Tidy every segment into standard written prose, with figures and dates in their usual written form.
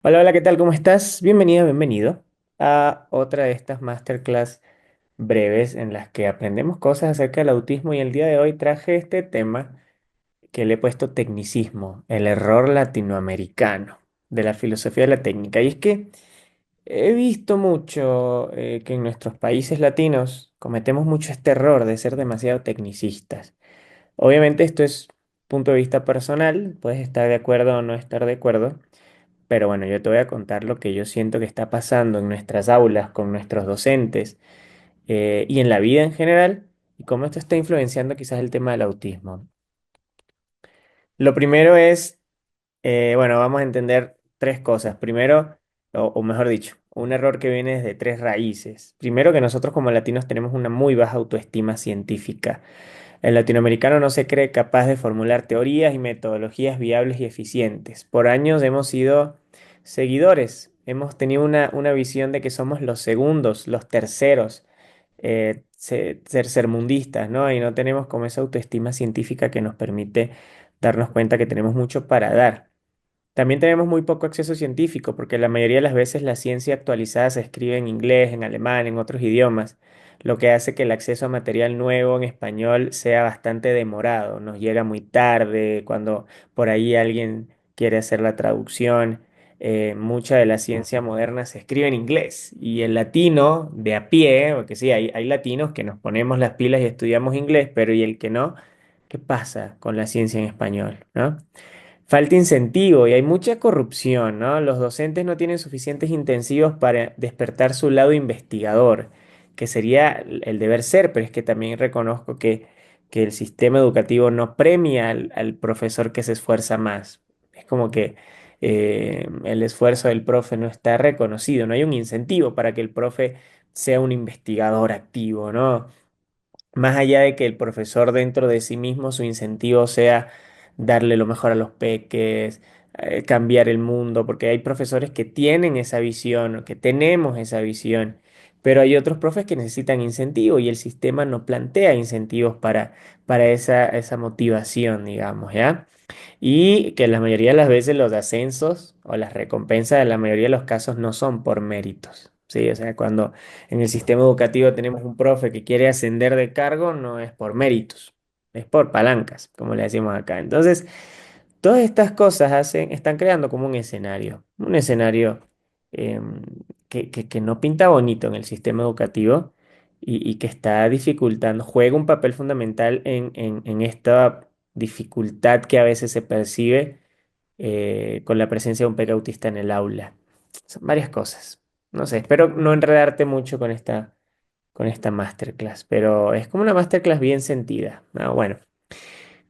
Hola, hola, ¿qué tal? ¿Cómo estás? Bienvenida, bienvenido a otra de estas masterclass breves en las que aprendemos cosas acerca del autismo y el día de hoy traje este tema que le he puesto tecnicismo, el error latinoamericano de la filosofía de la técnica. Y es que he visto mucho que en nuestros países latinos cometemos mucho este error de ser demasiado tecnicistas. Obviamente esto es punto de vista personal, puedes estar de acuerdo o no estar de acuerdo. Pero bueno, yo te voy a contar lo que yo siento que está pasando en nuestras aulas, con nuestros docentes y en la vida en general, y cómo esto está influenciando quizás el tema del autismo. Lo primero es, bueno, vamos a entender tres cosas. Primero, o mejor dicho, un error que viene desde tres raíces. Primero, que nosotros como latinos tenemos una muy baja autoestima científica. El latinoamericano no se cree capaz de formular teorías y metodologías viables y eficientes. Por años hemos sido seguidores, hemos tenido una visión de que somos los segundos, los terceros, tercermundistas, ¿no? Y no tenemos como esa autoestima científica que nos permite darnos cuenta que tenemos mucho para dar. También tenemos muy poco acceso científico, porque la mayoría de las veces la ciencia actualizada se escribe en inglés, en alemán, en otros idiomas, lo que hace que el acceso a material nuevo en español sea bastante demorado. Nos llega muy tarde, cuando por ahí alguien quiere hacer la traducción. Mucha de la ciencia moderna se escribe en inglés y el latino de a pie, porque sí, hay latinos que nos ponemos las pilas y estudiamos inglés, pero ¿y el que no? ¿Qué pasa con la ciencia en español, ¿no? Falta incentivo y hay mucha corrupción, ¿no? Los docentes no tienen suficientes intensivos para despertar su lado investigador, que sería el deber ser, pero es que también reconozco que el sistema educativo no premia al profesor que se esfuerza más. Es como que el esfuerzo del profe no está reconocido, no hay un incentivo para que el profe sea un investigador activo, ¿no? Más allá de que el profesor dentro de sí mismo, su incentivo sea darle lo mejor a los peques, cambiar el mundo, porque hay profesores que tienen esa visión, que tenemos esa visión, pero hay otros profes que necesitan incentivo y el sistema no plantea incentivos para esa motivación, digamos, ¿ya? Y que la mayoría de las veces los ascensos o las recompensas, en la mayoría de los casos, no son por méritos. Sí, o sea, cuando en el sistema educativo tenemos un profe que quiere ascender de cargo, no es por méritos, es por palancas, como le decimos acá. Entonces, todas estas cosas están creando como un escenario em, que no pinta bonito en el sistema educativo y que está dificultando, juega un papel fundamental en esta dificultad que a veces se percibe con la presencia de un peque autista en el aula. Son varias cosas. No sé, espero no enredarte mucho con esta masterclass, pero es como una masterclass bien sentida. Ah, bueno,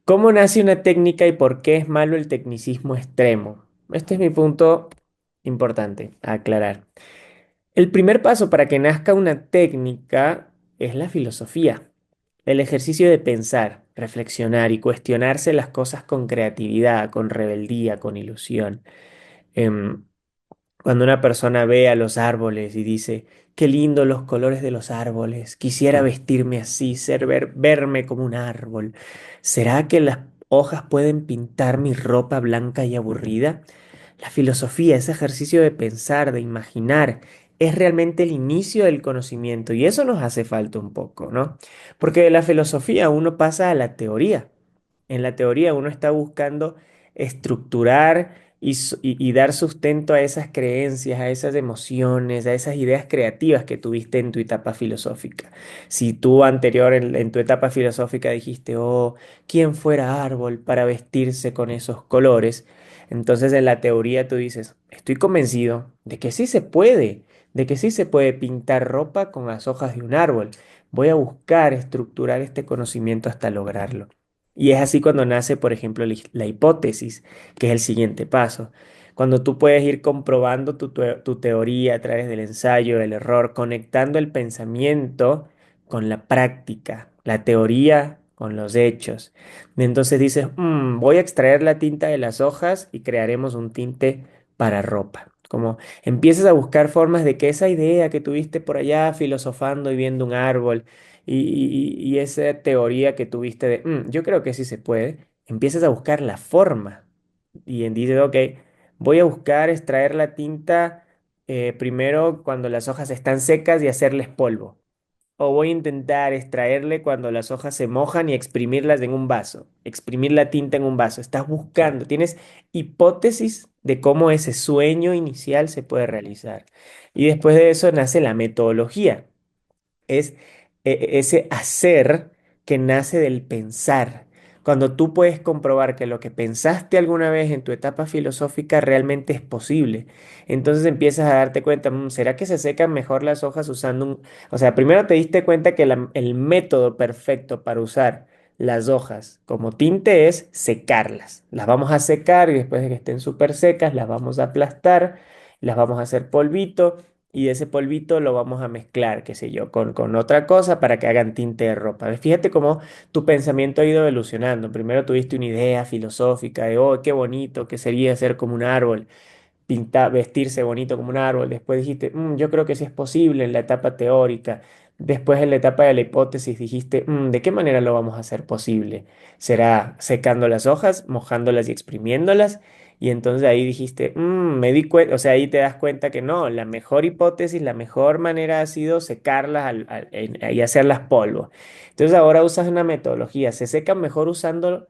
¿cómo nace una técnica y por qué es malo el tecnicismo extremo? Este es mi punto importante a aclarar. El primer paso para que nazca una técnica es la filosofía, el ejercicio de pensar, reflexionar y cuestionarse las cosas con creatividad, con rebeldía, con ilusión. Em, Cuando una persona ve a los árboles y dice, qué lindo los colores de los árboles, quisiera vestirme así, verme como un árbol. ¿Será que las hojas pueden pintar mi ropa blanca y aburrida? La filosofía, ese ejercicio de pensar, de imaginar, es realmente el inicio del conocimiento y eso nos hace falta un poco, ¿no? Porque de la filosofía uno pasa a la teoría. En la teoría uno está buscando estructurar y dar sustento a esas creencias, a esas emociones, a esas ideas creativas que tuviste en tu etapa filosófica. Si tú anterior en tu etapa filosófica dijiste, oh, ¿quién fuera árbol para vestirse con esos colores? Entonces en la teoría tú dices, estoy convencido de que sí se puede, de que sí se puede pintar ropa con las hojas de un árbol. Voy a buscar estructurar este conocimiento hasta lograrlo. Y es así cuando nace, por ejemplo, la hipótesis, que es el siguiente paso. Cuando tú puedes ir comprobando tu teoría a través del ensayo, el error, conectando el pensamiento con la práctica, la teoría con los hechos. Entonces dices, voy a extraer la tinta de las hojas y crearemos un tinte para ropa. Como empiezas a buscar formas de que esa idea que tuviste por allá filosofando y viendo un árbol, y esa teoría que tuviste de, yo creo que sí se puede, empiezas a buscar la forma y dices, ok, voy a buscar extraer la tinta primero cuando las hojas están secas y hacerles polvo. O voy a intentar extraerle cuando las hojas se mojan y exprimirlas en un vaso, exprimir la tinta en un vaso. Estás buscando, tienes hipótesis de cómo ese sueño inicial se puede realizar. Y después de eso nace la metodología. Es ese hacer que nace del pensar. Cuando tú puedes comprobar que lo que pensaste alguna vez en tu etapa filosófica realmente es posible, entonces empiezas a darte cuenta, ¿será que se secan mejor las hojas usando un... O sea, primero te diste cuenta que el método perfecto para usar las hojas como tinte es secarlas. Las vamos a secar y después de que estén súper secas, las vamos a aplastar, las vamos a hacer polvito y ese polvito lo vamos a mezclar, qué sé yo, con otra cosa para que hagan tinte de ropa. ¿Ves? Fíjate cómo tu pensamiento ha ido evolucionando. Primero tuviste una idea filosófica de, oh, qué bonito que sería ser como un árbol pintar, vestirse bonito como un árbol. Después dijiste, yo creo que sí es posible en la etapa teórica. Después en la etapa de la hipótesis dijiste, ¿de qué manera lo vamos a hacer posible? ¿Será secando las hojas, mojándolas y exprimiéndolas? Y entonces ahí dijiste, me di cuenta, o sea, ahí te das cuenta que no, la mejor hipótesis, la mejor manera ha sido secarlas y hacerlas polvo. Entonces ahora usas una metodología, se secan mejor usando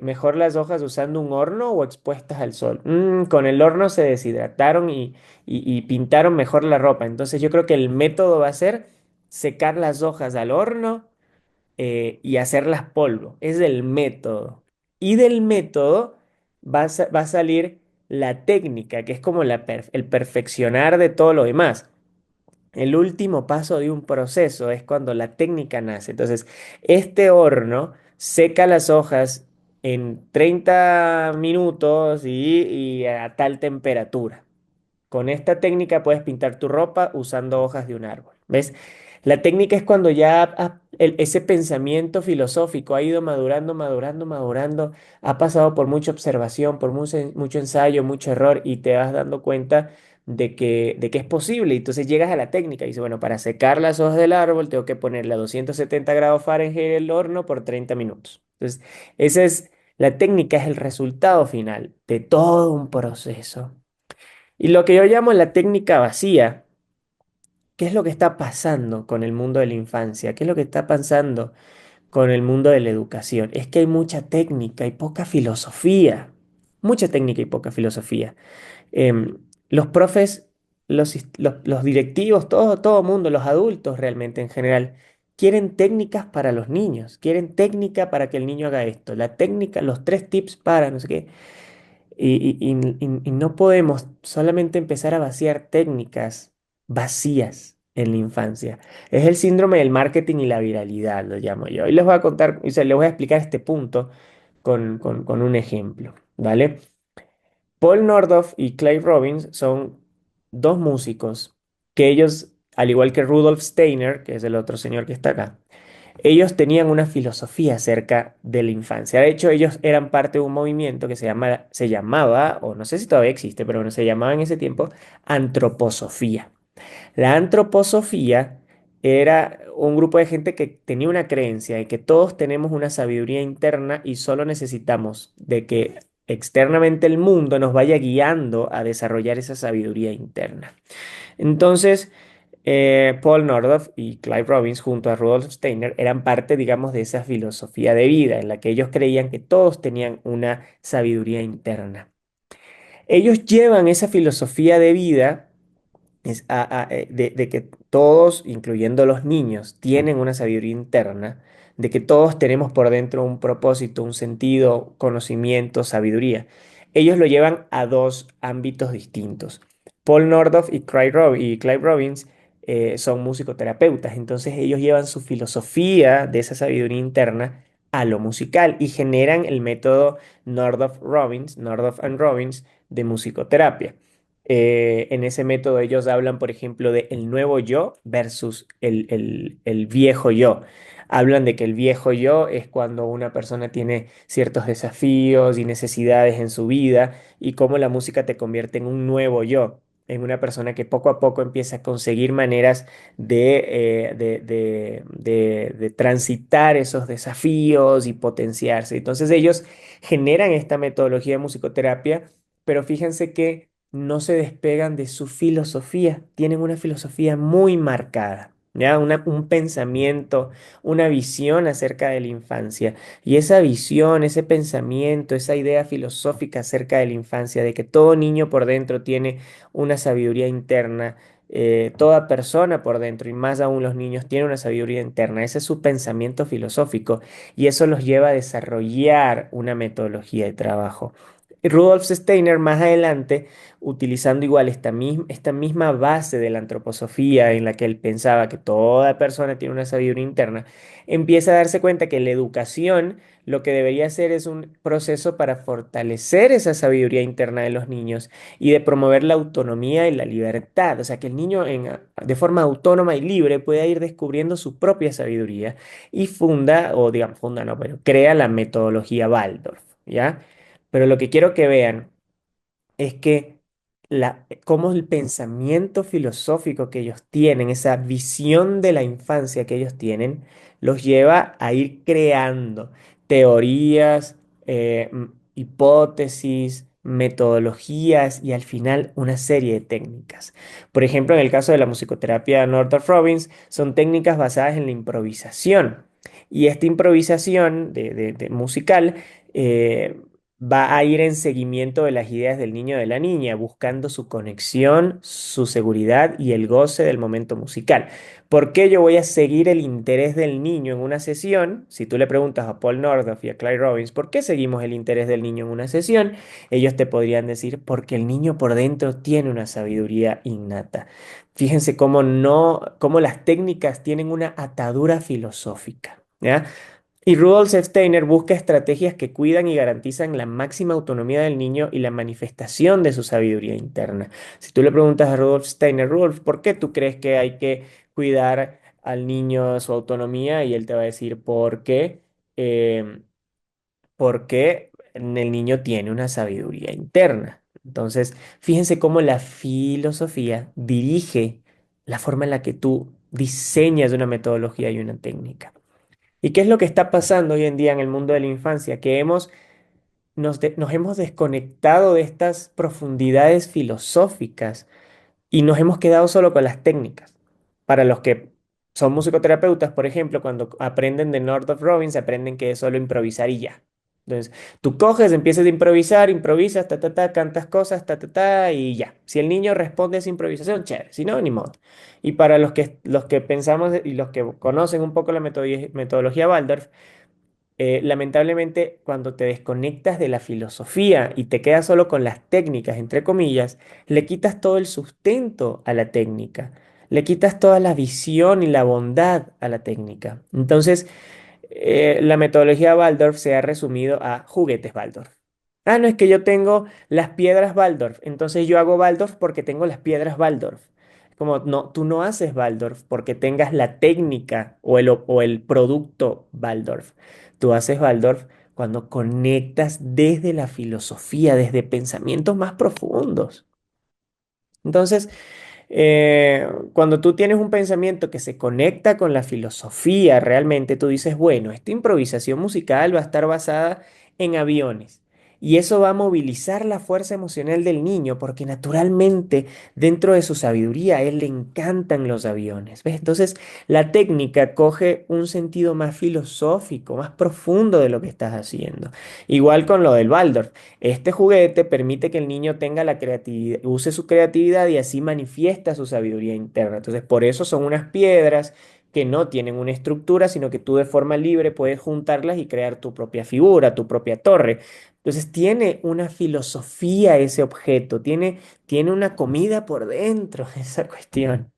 mejor las hojas usando un horno o expuestas al sol. Con el horno se deshidrataron y pintaron mejor la ropa. Entonces yo creo que el método va a ser secar las hojas al horno y hacerlas polvo. Es el método. Y del método va a salir la técnica, que es como el perfeccionar de todo lo demás. El último paso de un proceso es cuando la técnica nace. Entonces, este horno seca las hojas en 30 minutos y a tal temperatura. Con esta técnica puedes pintar tu ropa usando hojas de un árbol. ¿Ves? La técnica es cuando ya ese pensamiento filosófico ha ido madurando, madurando, madurando, ha pasado por mucha observación, por mucho ensayo, mucho error y te vas dando cuenta de que es posible. Y entonces llegas a la técnica y dices, bueno, para secar las hojas del árbol tengo que ponerle a 270 grados Fahrenheit el horno por 30 minutos. Entonces, esa es la técnica, es el resultado final de todo un proceso. Y lo que yo llamo la técnica vacía, ¿qué es lo que está pasando con el mundo de la infancia? ¿Qué es lo que está pasando con el mundo de la educación? Es que hay mucha técnica y poca filosofía. Mucha técnica y poca filosofía. Los profes, los directivos, todo mundo, los adultos realmente en general, quieren técnicas para los niños, quieren técnica para que el niño haga esto, la técnica, los 3 tips para, no sé qué. Y no podemos solamente empezar a vaciar técnicas vacías en la infancia. Es el síndrome del marketing y la viralidad, lo llamo yo. Y les voy a contar, o sea, les voy a explicar este punto con un ejemplo, ¿vale? Paul Nordhoff y Clive Robbins son dos músicos que ellos, al igual que Rudolf Steiner, que es el otro señor que está acá, ellos tenían una filosofía acerca de la infancia. De hecho, ellos eran parte de un movimiento que se llamaba, o no sé si todavía existe, pero bueno, se llamaba en ese tiempo antroposofía. La antroposofía era un grupo de gente que tenía una creencia de que todos tenemos una sabiduría interna y solo necesitamos de que externamente el mundo nos vaya guiando a desarrollar esa sabiduría interna. Entonces, Paul Nordhoff y Clive Robbins junto a Rudolf Steiner eran parte, digamos, de esa filosofía de vida en la que ellos creían que todos tenían una sabiduría interna. Ellos llevan esa filosofía de vida de que todos, incluyendo los niños, tienen una sabiduría interna, de que todos tenemos por dentro un propósito, un sentido, conocimiento, sabiduría. Ellos lo llevan a dos ámbitos distintos. Paul Nordhoff y Clive Robbins son musicoterapeutas, entonces ellos llevan su filosofía de esa sabiduría interna a lo musical y generan el método Nordhoff-Robbins, Nordhoff and Robbins de musicoterapia. En ese método ellos hablan, por ejemplo, de el nuevo yo versus el viejo yo. Hablan de que el viejo yo es cuando una persona tiene ciertos desafíos y necesidades en su vida y cómo la música te convierte en un nuevo yo, en una persona que poco a poco empieza a conseguir maneras de transitar esos desafíos y potenciarse. Entonces ellos generan esta metodología de musicoterapia pero fíjense que no se despegan de su filosofía, tienen una filosofía muy marcada. ¿Ya? Un pensamiento, una visión acerca de la infancia. Y esa visión, ese pensamiento, esa idea filosófica acerca de la infancia, de que todo niño por dentro tiene una sabiduría interna, toda persona por dentro, y más aún los niños, tienen una sabiduría interna. Ese es su pensamiento filosófico y eso los lleva a desarrollar una metodología de trabajo. Rudolf Steiner más adelante, utilizando igual esta misma base de la antroposofía en la que él pensaba que toda persona tiene una sabiduría interna, empieza a darse cuenta que la educación lo que debería hacer es un proceso para fortalecer esa sabiduría interna de los niños y de promover la autonomía y la libertad, o sea, que el niño de forma autónoma y libre pueda ir descubriendo su propia sabiduría y funda, o digamos, funda no, pero crea la metodología Waldorf, ¿ya? Pero lo que quiero que vean es que cómo el pensamiento filosófico que ellos tienen, esa visión de la infancia que ellos tienen, los lleva a ir creando teorías, hipótesis, metodologías y al final una serie de técnicas. Por ejemplo, en el caso de la musicoterapia Northrop Robbins, son técnicas basadas en la improvisación. Y esta improvisación de musical eh, va a ir en seguimiento de las ideas del niño o de la niña, buscando su conexión, su seguridad y el goce del momento musical. ¿Por qué yo voy a seguir el interés del niño en una sesión? Si tú le preguntas a Paul Nordhoff y a Clay Robbins, ¿por qué seguimos el interés del niño en una sesión? Ellos te podrían decir, porque el niño por dentro tiene una sabiduría innata. Fíjense cómo no, cómo las técnicas tienen una atadura filosófica, ¿ya? Y Rudolf Steiner busca estrategias que cuidan y garantizan la máxima autonomía del niño y la manifestación de su sabiduría interna. Si tú le preguntas a Rudolf Steiner, Rudolf, ¿por qué tú crees que hay que cuidar al niño su autonomía? Y él te va a decir, eh, porque el niño tiene una sabiduría interna. Entonces, fíjense cómo la filosofía dirige la forma en la que tú diseñas una metodología y una técnica. ¿Y qué es lo que está pasando hoy en día en el mundo de la infancia? Que nos hemos desconectado de estas profundidades filosóficas y nos hemos quedado solo con las técnicas. Para los que son musicoterapeutas, por ejemplo, cuando aprenden de Northrop Robbins, aprenden que es solo improvisar y ya. Entonces, tú coges, empiezas a improvisar, improvisas, ta, ta, ta, cantas cosas, ta, ta, ta, y ya. Si el niño responde a esa improvisación, chévere. Si no, ni modo. Y para los que pensamos y los que conocen un poco la metodología Waldorf, lamentablemente, cuando te desconectas de la filosofía y te quedas solo con las técnicas, entre comillas, le quitas todo el sustento a la técnica, le quitas toda la visión y la bondad a la técnica. Entonces, la metodología Waldorf se ha resumido a juguetes Waldorf. Ah, no, es que yo tengo las piedras Waldorf, entonces yo hago Waldorf porque tengo las piedras Waldorf. Como no, tú no haces Waldorf porque tengas la técnica o el producto Waldorf. Tú haces Waldorf cuando conectas desde la filosofía, desde pensamientos más profundos. Entonces, cuando tú tienes un pensamiento que se conecta con la filosofía, realmente tú dices, bueno, esta improvisación musical va a estar basada en aviones. Y eso va a movilizar la fuerza emocional del niño, porque naturalmente dentro de su sabiduría a él le encantan los aviones. ¿Ves? Entonces la técnica coge un sentido más filosófico, más profundo de lo que estás haciendo. Igual con lo del Waldorf. Este juguete permite que el niño tenga la creatividad, use su creatividad y así manifiesta su sabiduría interna. Entonces, por eso son unas piedras que no tienen una estructura, sino que tú de forma libre puedes juntarlas y crear tu propia figura, tu propia torre. Entonces, tiene una filosofía ese objeto, tiene una comida por dentro esa cuestión.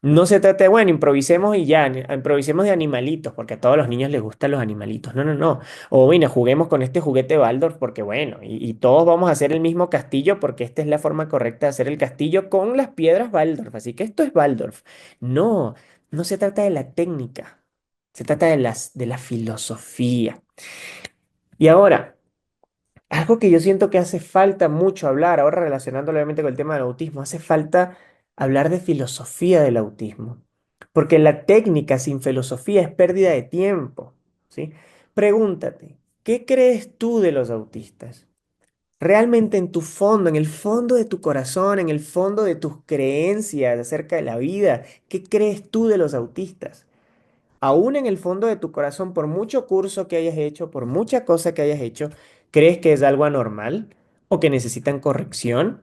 No se trata de, bueno, improvisemos y ya, improvisemos de animalitos, porque a todos los niños les gustan los animalitos. No, no, no. O bueno, juguemos con este juguete Waldorf, porque bueno, y todos vamos a hacer el mismo castillo, porque esta es la forma correcta de hacer el castillo con las piedras Waldorf. Así que esto es Waldorf. No, no se trata de la técnica, se trata de la filosofía. Y ahora, algo que yo siento que hace falta mucho hablar, ahora relacionándolo obviamente con el tema del autismo, hace falta hablar de filosofía del autismo, porque la técnica sin filosofía es pérdida de tiempo, ¿sí? Pregúntate, ¿qué crees tú de los autistas? realmente en tu fondo, en el fondo de tu corazón, en el fondo de tus creencias acerca de la vida, ¿qué crees tú de los autistas? Aún en el fondo de tu corazón, por mucho curso que hayas hecho, por mucha cosa que hayas hecho, ¿crees que es algo anormal o que necesitan corrección?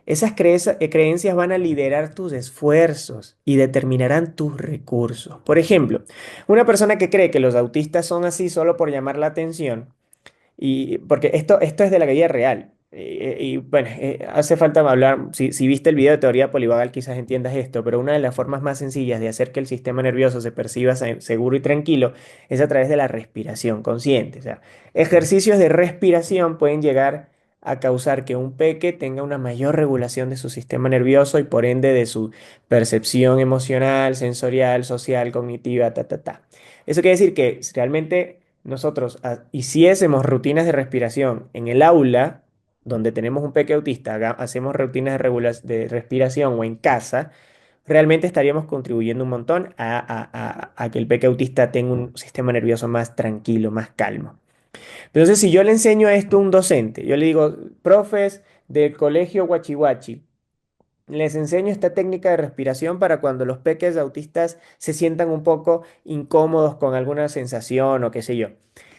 Esas creencias van a liderar tus esfuerzos y determinarán tus recursos. Por ejemplo, una persona que cree que los autistas son así solo por llamar la atención, y porque esto es de la vida real. Y bueno, hace falta hablar, si viste el video de teoría polivagal quizás entiendas esto, pero una de las formas más sencillas de hacer que el sistema nervioso se perciba seguro y tranquilo es a través de la respiración consciente. O sea, ejercicios de respiración pueden llegar a causar que un peque tenga una mayor regulación de su sistema nervioso y por ende de su percepción emocional, sensorial, social, cognitiva, ta, ta, ta. Eso quiere decir que si realmente nosotros hiciésemos rutinas de respiración en el aula, donde tenemos un peque autista, hacemos rutinas de respiración o en casa, realmente estaríamos contribuyendo un montón a que el peque autista tenga un sistema nervioso más tranquilo, más calmo. Entonces, si yo le enseño esto a un docente, yo le digo, profes del colegio Guachihuachi, les enseño esta técnica de respiración para cuando los peques autistas se sientan un poco incómodos con alguna sensación o qué sé yo.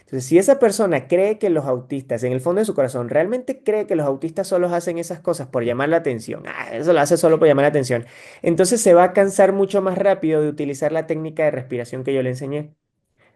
Entonces, si esa persona cree que los autistas, en el fondo de su corazón, realmente cree que los autistas solo hacen esas cosas por llamar la atención, eso lo hace solo por llamar la atención, entonces se va a cansar mucho más rápido de utilizar la técnica de respiración que yo le enseñé.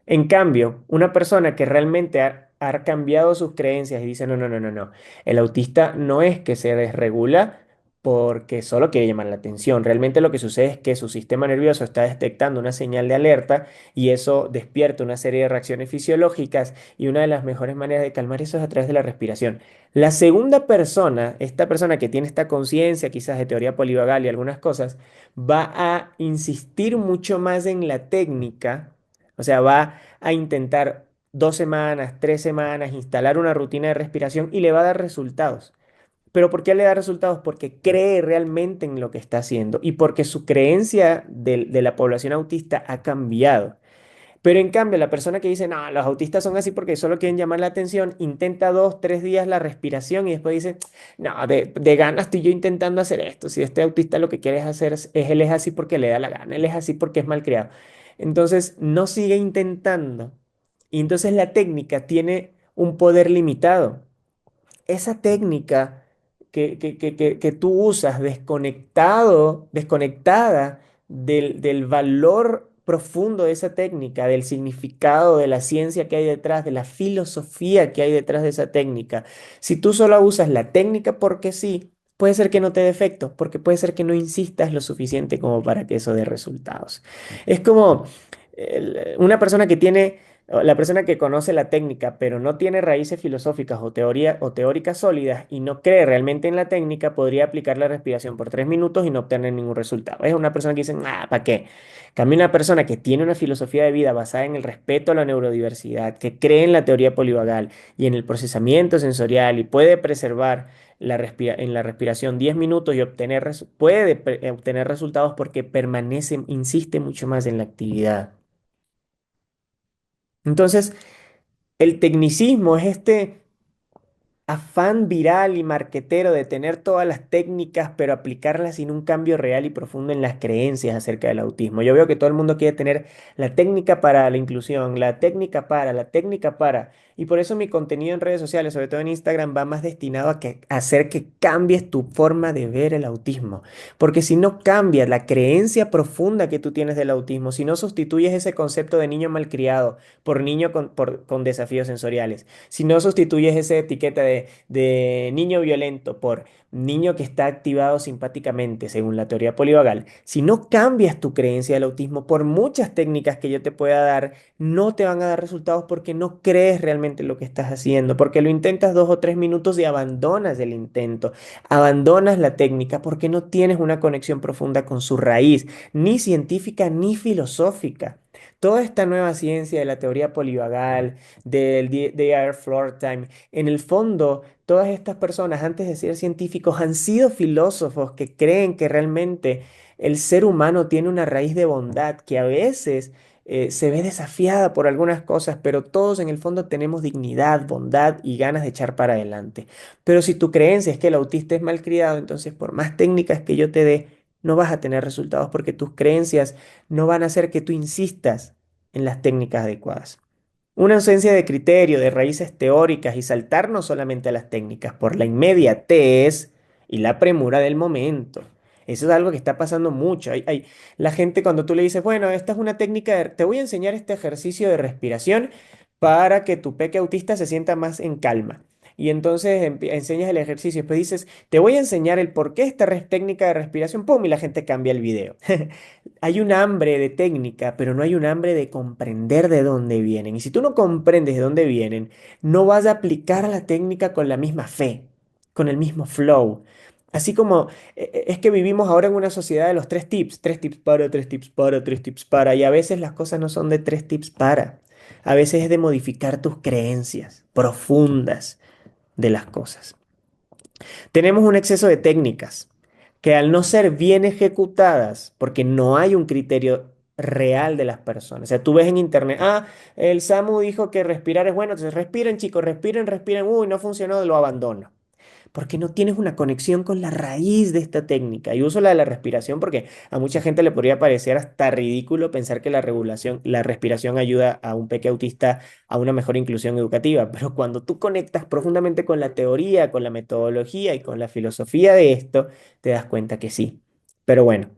En cambio, una persona que realmente ha cambiado sus creencias y dice, no, no, no, no, no, el autista no es que se desregula porque solo quiere llamar la atención. Realmente lo que sucede es que su sistema nervioso está detectando una señal de alerta y eso despierta una serie de reacciones fisiológicas y una de las mejores maneras de calmar eso es a través de la respiración. La segunda persona, esta persona que tiene esta conciencia quizás de teoría polivagal y algunas cosas, va a insistir mucho más en la técnica, o sea, va a intentar 2 semanas, 3 semanas, instalar una rutina de respiración y le va a dar resultados. ¿Pero por qué le da resultados? Porque cree realmente en lo que está haciendo y porque su creencia de la población autista ha cambiado. Pero en cambio, la persona que dice, no, los autistas son así porque solo quieren llamar la atención, intenta 2, 3 días la respiración y después dice, no, de ganas estoy yo intentando hacer esto. Si este autista lo que quiere hacer él es así porque le da la gana, él es así porque es malcriado. Entonces, no sigue intentando. Y entonces la técnica tiene un poder limitado. Esa técnica que tú usas desconectada del valor profundo de esa técnica, del significado, de la ciencia que hay detrás, de la filosofía que hay detrás de esa técnica. Si tú solo usas la técnica porque sí, puede ser que no te dé efecto, porque puede ser que no insistas lo suficiente como para que eso dé resultados. Es como una persona que tiene la persona que conoce la técnica, pero no tiene raíces filosóficas o teóricas sólidas y no cree realmente en la técnica, podría aplicar la respiración por 3 minutos y no obtener ningún resultado. Es una persona que dice, ah, ¿para qué? Cambia una persona que tiene una filosofía de vida basada en el respeto a la neurodiversidad, que cree en la teoría polivagal y en el procesamiento sensorial y puede preservar en la respiración 10 minutos y obtener resultados porque permanece, insiste mucho más en la actividad. Entonces, el tecnicismo es este afán viral y marquetero de tener todas las técnicas, pero aplicarlas sin un cambio real y profundo en las creencias acerca del autismo. Yo veo que todo el mundo quiere tener la técnica para la inclusión, la técnica para, y por eso mi contenido en redes sociales, sobre todo en Instagram, va más destinado a hacer que cambies tu forma de ver el autismo. Porque si no cambias la creencia profunda que tú tienes del autismo, si no sustituyes ese concepto de niño malcriado por niño con desafíos sensoriales, si no sustituyes esa etiqueta de niño violento por niño que está activado simpáticamente, según la teoría polivagal, si no cambias tu creencia del autismo, por muchas técnicas que yo te pueda dar, no te van a dar resultados porque no crees realmente lo que estás haciendo, porque lo intentas 2 o 3 minutos y abandonas el intento, abandonas la técnica porque no tienes una conexión profunda con su raíz, ni científica ni filosófica. Toda esta nueva ciencia de la teoría polivagal, del Day Floor Time, en el fondo, todas estas personas, antes de ser científicos, han sido filósofos que creen que realmente el ser humano tiene una raíz de bondad, que a veces se ve desafiada por algunas cosas, pero todos en el fondo tenemos dignidad, bondad y ganas de echar para adelante. Pero si tu creencia es que el autista es malcriado, entonces por más técnicas que yo te dé, no vas a tener resultados porque tus creencias no van a hacer que tú insistas en las técnicas adecuadas. Una ausencia de criterio, de raíces teóricas y saltar no solamente a las técnicas por la inmediatez y la premura del momento. Eso es algo que está pasando mucho. La gente cuando tú le dices, bueno, esta es una técnica, te voy a enseñar este ejercicio de respiración para que tu peque autista se sienta más en calma. Y entonces enseñas el ejercicio. Después dices, te voy a enseñar el por qué esta técnica de respiración, ¡pum! Y la gente cambia el video. Hay un hambre de técnica, pero no hay un hambre de comprender de dónde vienen. Y si tú no comprendes de dónde vienen, no vas a aplicar la técnica con la misma fe, con el mismo flow. Así como es que vivimos ahora en una sociedad de los tres tips para, tres tips para, tres tips para, y a veces las cosas no son de tres tips para. A veces es de modificar tus creencias profundas de las cosas. Tenemos un exceso de técnicas que al no ser bien ejecutadas, porque no hay un criterio real de las personas. O sea, tú ves en internet, el Samu dijo que respirar es bueno, entonces respiren chicos, respiren, respiren, uy, no funcionó, lo abandono porque no tienes una conexión con la raíz de esta técnica. Y uso la de la respiración porque a mucha gente le podría parecer hasta ridículo pensar que la respiración ayuda a un peque autista a una mejor inclusión educativa. Pero cuando tú conectas profundamente con la teoría, con la metodología y con la filosofía de esto, te das cuenta que sí. Pero bueno.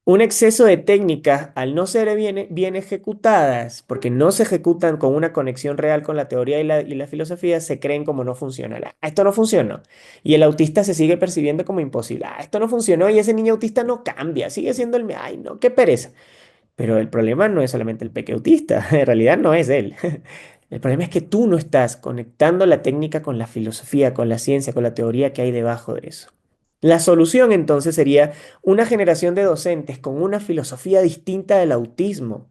Un exceso de técnicas, al no ser bien ejecutadas, porque no se ejecutan con una conexión real con la teoría y la filosofía, se creen como no funcionan. Esto no funcionó. Y el autista se sigue percibiendo como imposible. Esto no funcionó y ese niño autista no cambia, sigue siendo el... Ay, no, qué pereza. Pero el problema no es solamente el peque autista, en realidad no es él. El problema es que tú no estás conectando la técnica con la filosofía, con la ciencia, con la teoría que hay debajo de eso. La solución entonces sería una generación de docentes con una filosofía distinta del autismo,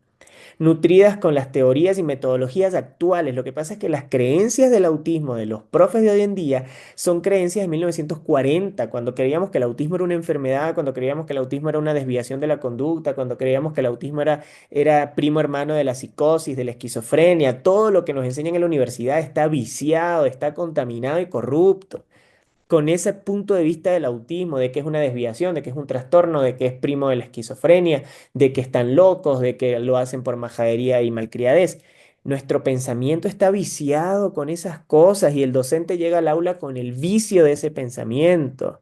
nutridas con las teorías y metodologías actuales. Lo que pasa es que las creencias del autismo de los profes de hoy en día son creencias de 1940, cuando creíamos que el autismo era una enfermedad, cuando creíamos que el autismo era una desviación de la conducta, cuando creíamos que el autismo era primo hermano de la psicosis, de la esquizofrenia. Todo lo que nos enseñan en la universidad está viciado, está contaminado y corrupto con ese punto de vista del autismo, de que es una desviación, de que es un trastorno, de que es primo de la esquizofrenia, de que están locos, de que lo hacen por majadería y malcriadez. Nuestro pensamiento está viciado con esas cosas y el docente llega al aula con el vicio de ese pensamiento.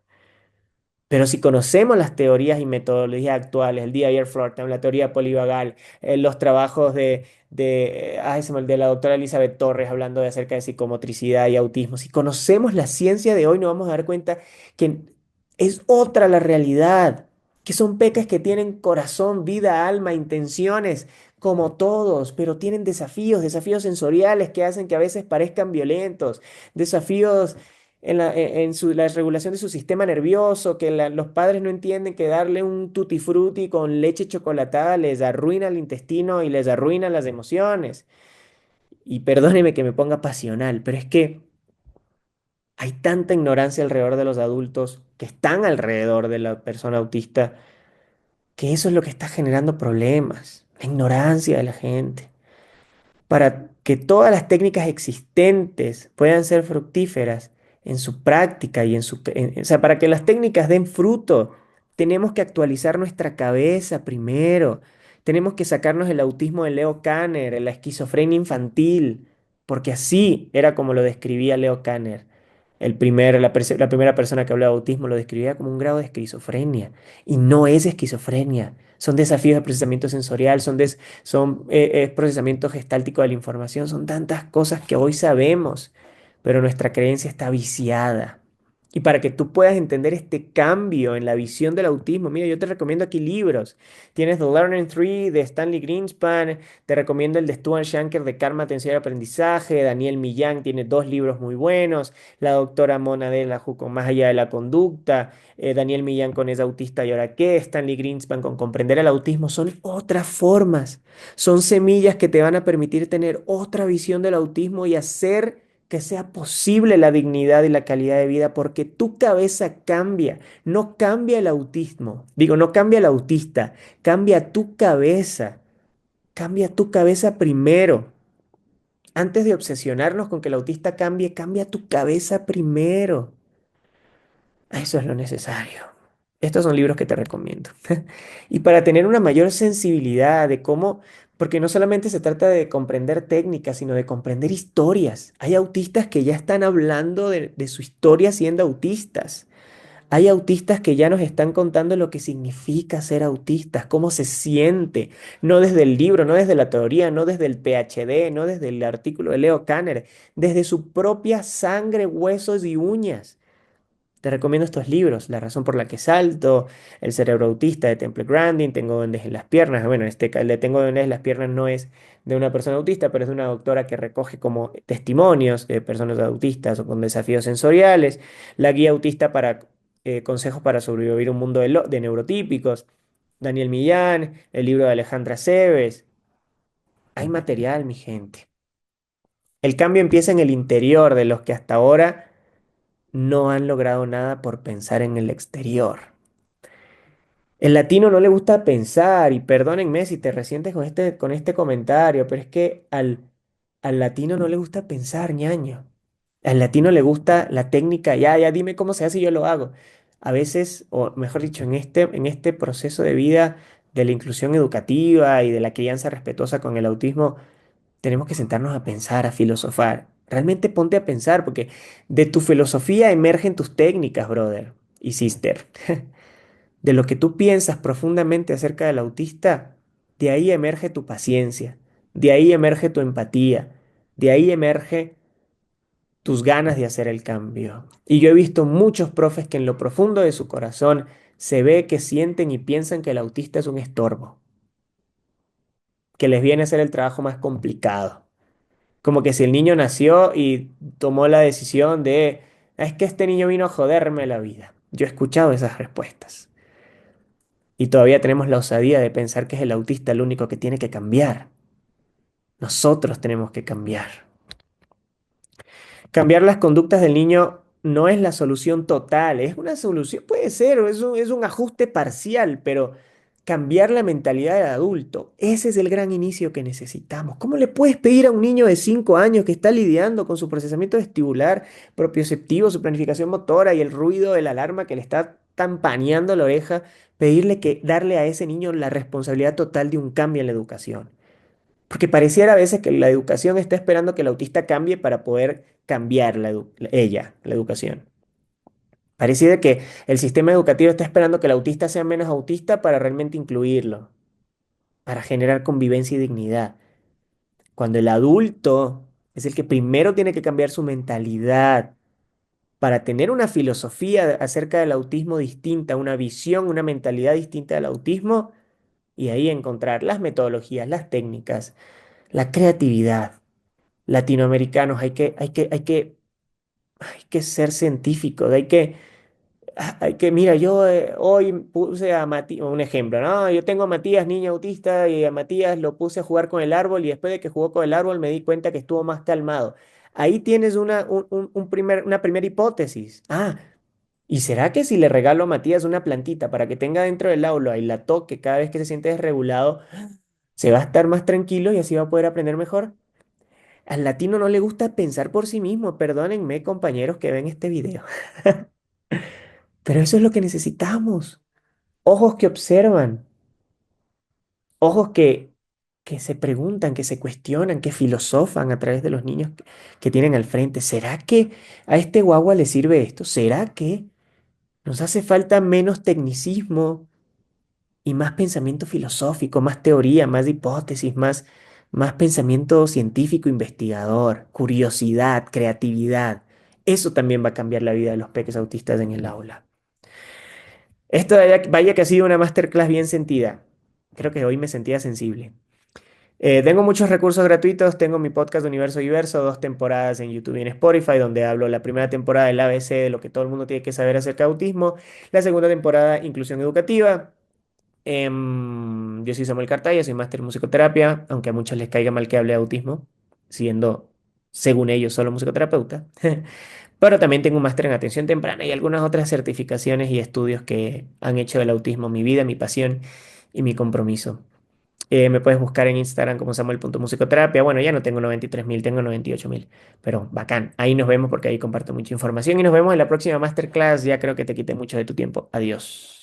Pero si conocemos las teorías y metodologías actuales, el DIR Flortam, la teoría polivagal, los trabajos de la doctora Elizabeth Torres hablando de acerca de psicomotricidad y autismo, si conocemos la ciencia de hoy, nos vamos a dar cuenta que es otra la realidad, que son pecas que tienen corazón, vida, alma, intenciones, como todos, pero tienen desafíos sensoriales que hacen que a veces parezcan violentos, desafíos la regulación de su sistema nervioso, que los padres no entienden que darle un tutti frutti con leche chocolatada les arruina el intestino y les arruina las emociones. Y perdóneme que me ponga pasional, pero es que hay tanta ignorancia alrededor de los adultos que están alrededor de la persona autista, que eso es lo que está generando problemas, la ignorancia de la gente. Para que todas las técnicas existentes puedan ser fructíferas en su práctica y o sea, para que las técnicas den fruto, tenemos que actualizar nuestra cabeza primero. Tenemos que sacarnos el autismo de Leo Kanner, la esquizofrenia infantil, porque así era como lo describía Leo Kanner. La primera persona que hablaba de autismo lo describía como un grado de esquizofrenia. Y no es esquizofrenia. Son desafíos de procesamiento sensorial, son procesamiento gestáltico de la información, son tantas cosas que hoy sabemos, pero nuestra creencia está viciada. Y para que tú puedas entender este cambio en la visión del autismo, mira, yo te recomiendo aquí libros. Tienes The Learning Tree de Stanley Greenspan, te recomiendo el de Stuart Shanker de Karma, Atención y Aprendizaje, Daniel Millán tiene dos libros muy buenos, la doctora Mona de la con Más allá de la conducta, Daniel Millán con Es autista y ahora qué, Stanley Greenspan con Comprender el autismo, son otras formas, son semillas que te van a permitir tener otra visión del autismo y hacer que sea posible la dignidad y la calidad de vida, porque tu cabeza cambia, no cambia el autismo, digo, no cambia el autista, cambia tu cabeza. Cambia tu cabeza primero. Antes de obsesionarnos con que el autista cambie, cambia tu cabeza primero. Eso es lo necesario. Estos son libros que te recomiendo. Y para tener una mayor sensibilidad de cómo, porque no solamente se trata de comprender técnicas, sino de comprender historias. Hay autistas que ya están hablando de su historia siendo autistas. Hay autistas que ya nos están contando lo que significa ser autistas, cómo se siente, no desde el libro, no desde la teoría, no desde el PhD, no desde el artículo de Leo Kanner, desde su propia sangre, huesos y uñas. Te recomiendo estos libros, La razón por la que salto, El cerebro autista de Temple Grandin, Tengo duendes en las piernas. Bueno, el de Tengo duendes en las piernas no es de una persona autista, pero es de una doctora que recoge como testimonios de personas autistas o con desafíos sensoriales. La guía autista para consejos para sobrevivir un mundo de neurotípicos. Daniel Millán, el libro de Alejandra Cebes. Hay material, mi gente. El cambio empieza en el interior de los que hasta ahora no han logrado nada por pensar en el exterior. El latino no le gusta pensar, y perdónenme si te resientes con este comentario, pero es que al latino no le gusta pensar, ñaño. Al latino le gusta la técnica, ya, ya dime cómo se hace y yo lo hago. A veces, o mejor dicho, en este proceso de vida de la inclusión educativa y de la crianza respetuosa con el autismo, tenemos que sentarnos a pensar, a filosofar. Realmente ponte a pensar, porque de tu filosofía emergen tus técnicas, brother y sister. De lo que tú piensas profundamente acerca del autista, de ahí emerge tu paciencia, de ahí emerge tu empatía, de ahí emerge tus ganas de hacer el cambio. Y yo he visto muchos profes que en lo profundo de su corazón se ve que sienten y piensan que el autista es un estorbo, que les viene a hacer el trabajo más complicado. Como que si el niño nació y tomó la decisión de, es que este niño vino a joderme la vida. Yo he escuchado esas respuestas. Y todavía tenemos la osadía de pensar que es el autista el único que tiene que cambiar. Nosotros tenemos que cambiar. Cambiar las conductas del niño no es la solución total, es una solución, puede ser, o es un ajuste parcial, pero cambiar la mentalidad del adulto, ese es el gran inicio que necesitamos. ¿Cómo le puedes pedir a un niño de 5 años que está lidiando con su procesamiento vestibular, propioceptivo, su planificación motora y el ruido de la alarma que le está tampaneando la oreja, pedirle que darle a ese niño la responsabilidad total de un cambio en la educación? Porque pareciera a veces que la educación está esperando que el autista cambie para poder cambiar la educación. Pareciera que el sistema educativo está esperando que el autista sea menos autista para realmente incluirlo, para generar convivencia y dignidad. Cuando el adulto es el que primero tiene que cambiar su mentalidad para tener una filosofía acerca del autismo distinta, una visión, una mentalidad distinta del autismo, y ahí encontrar las metodologías, las técnicas, la creatividad. Latinoamericanos, hay que ser científicos, mira, yo hoy puse a Matías, un ejemplo, ¿no? Yo tengo a Matías, niño autista, y a Matías lo puse a jugar con el árbol y después de que jugó con el árbol me di cuenta que estuvo más calmado. Ahí tienes una primera hipótesis. Ah, ¿y será que si le regalo a Matías una plantita para que tenga dentro del aula y la toque cada vez que se siente desregulado, se va a estar más tranquilo y así va a poder aprender mejor? Al latino no le gusta pensar por sí mismo, perdónenme, compañeros que ven este video. Pero eso es lo que necesitamos. Ojos que observan, ojos que se preguntan, que se cuestionan, que filosofan a través de los niños que tienen al frente. ¿Será que a este guagua le sirve esto? ¿Será que nos hace falta menos tecnicismo y más pensamiento filosófico, más teoría, más hipótesis, más pensamiento científico, investigador, curiosidad, creatividad? Eso también va a cambiar la vida de los peques autistas en el aula. Esto vaya que ha sido una masterclass bien sentida. Creo que hoy me sentía sensible. Tengo muchos recursos gratuitos. Tengo mi podcast Universo Diverso, 2 temporadas en YouTube y en Spotify, donde hablo la primera temporada del ABC, de lo que todo el mundo tiene que saber acerca de autismo. La segunda temporada, inclusión educativa. Yo soy Samuel Cartaya, soy máster en musicoterapia, aunque a muchos les caiga mal que hable de autismo, siendo, según ellos, solo musicoterapeuta. Pero también tengo un máster en atención temprana y algunas otras certificaciones y estudios que han hecho del autismo mi vida, mi pasión y mi compromiso. Me puedes buscar en Instagram como samuel.musicoterapia. Bueno, ya no tengo 93.000, tengo 98.000. Pero bacán. Ahí nos vemos porque ahí comparto mucha información y nos vemos en la próxima masterclass. Ya creo que te quité mucho de tu tiempo. Adiós.